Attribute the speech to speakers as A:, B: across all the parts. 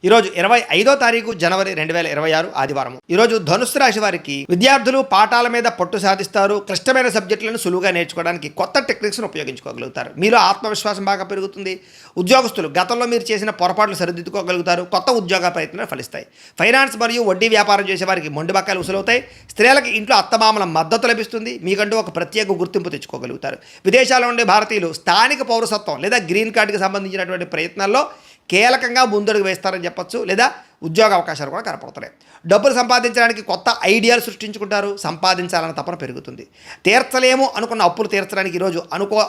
A: ఈరోజు 25వ తారీఖు జనవరి 2026 ఆదివారం. ఈరోజు ధనుస్సు రాశి వారికి విద్యార్థులు పాఠాల మీద పట్టు సాధిస్తారు. క్లిష్టమైన సబ్జెక్టులను సులువుగా నేర్చుకోవడానికి కొత్త టెక్నిక్స్ను ఉపయోగించుకోగలుగుతారు. మీలో ఆత్మవిశ్వాసం బాగా పెరుగుతుంది. ఉద్యోగస్తులు గతంలో మీరు చేసిన పొరపాట్లు సరిదిద్దుకోగలుగుతారు. కొత్త ఉద్యోగ ప్రయత్నాలు ఫలిస్తాయి. ఫైనాన్స్ మరియు వడ్డీ వ్యాపారం చేసే వారికి మొండిబకాయలు ఉసులవుతాయి. స్త్రీలకు ఇంట్లో అత్తమామల మద్దతు లభిస్తుంది. మీకంటూ ఒక ప్రత్యేక గుర్తింపు తెచ్చుకోగలుగుతారు. విదేశాల్లో ఉండే భారతీయులు స్థానిక పౌరసత్వం లేదా గ్రీన్ కార్డుకి సంబంధించినటువంటి ప్రయత్నాల్లో కీలకంగా ముందడుగు వేస్తారని చెప్పొచ్చు. లేదా ఉద్యోగ అవకాశాలు కూడా కనపడుతున్నాయి. డబ్బులు సంపాదించడానికి కొత్త ఐడియాలు సృష్టించుకుంటారు. సంపాదించాలన్న తపన పెరుగుతుంది. తీర్చలేము అనుకున్న అప్పులు తీర్చడానికి ఈరోజు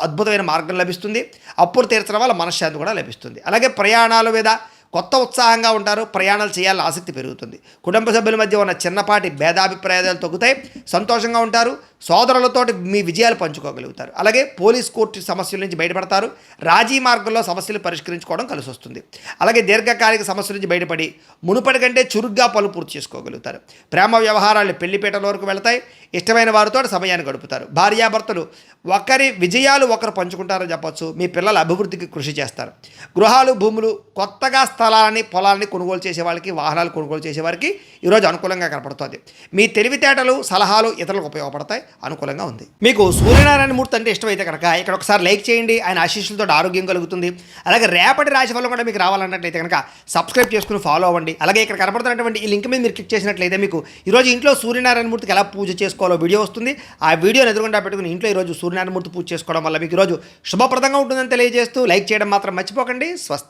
A: అద్భుతమైన మార్గం లభిస్తుంది. అప్పులు తీర్చడం వల్ల మనశ్శాంతి కూడా లభిస్తుంది. అలాగే ప్రయాణాల మీద కొత్త ఉత్సాహంగా ఉంటారు. ప్రయాణాలు చేయాలని ఆసక్తి పెరుగుతుంది. కుటుంబ సభ్యుల మధ్య ఉన్న చిన్నపాటి భేదాభిప్రాయాలు తగ్గుతాయి. సంతోషంగా ఉంటారు. సోదరులతోటి మీ విజయాలు పంచుకోగలుగుతారు. అలాగే పోలీస్ కోర్టు సమస్యల నుంచి బయటపడతారు. రాజీ మార్గంలో సమస్యలు పరిష్కరించుకోవడం కలిసి వస్తుంది. అలాగే దీర్ఘకాలిక సమస్యల నుంచి బయటపడి మునుపటి కంటే చురుగ్గా పనులు పూర్తి చేసుకోగలుగుతారు. ప్రేమ వ్యవహారాలు పెళ్లిపీటల వరకు వెళతాయి. ఇష్టమైన వారితో సమయాన్ని గడుపుతారు. భార్యాభర్తలు ఒకరి విజయాలు ఒకరు పంచుకుంటారని చెప్పొచ్చు. మీ పిల్లల అభివృద్ధికి కృషి చేస్తారు. గృహాలు, భూములు, కొత్తగా స్థలాన్ని, పొలాన్ని కొనుగోలు చేసే వాళ్ళకి, వాహనాలు కొనుగోలు చేసే వారికి ఈరోజు అనుకూలంగా కనపడుతుంది. మీ తెలివితేటలు, సలహాలు ఇతరులకు ఉపయోగపడతాయి. అనుకూలంగా ఉంది. మీకు సూర్యనారాయణ మూర్తి అంటే ఇష్టమైతే కనుక ఇక్కడ ఒకసారి లైక్ చేయండి. ఆయన ఆశీస్సులతో ఆరోగ్యం కలుగుతుంది. అలాగే రేపటి రాశి ఫలం కూడా మీకు రావాలన్నట్లయితే కనుక సబ్స్క్రైబ్ చేసుకుని ఫాలో అవ్వండి. అలాగే ఇక్కడ కనపడుతున్నటువంటి ఈ లింక్ మీద మీరు క్లిక్ చేసినట్లయితే మీకు ఈరోజు ఇంట్లో సూర్యనారాయణ మూర్తికి ఎలా పూజ చేసుకోవాలో వీడియో వస్తుంది. ఆ వీడియోని ఎదురుగుండా పెట్టుకుని ఇంట్లో ఈరోజు సూర్యనారాయణ మూర్తి పూజ చేసుకోవడం వల్ల మీకు ఈరోజు శుభప్రదంగా ఉంటుందని తెలియజేస్తూ లైక్ చేయడం మాత్రం మర్చిపోకండి. స్వస్తి.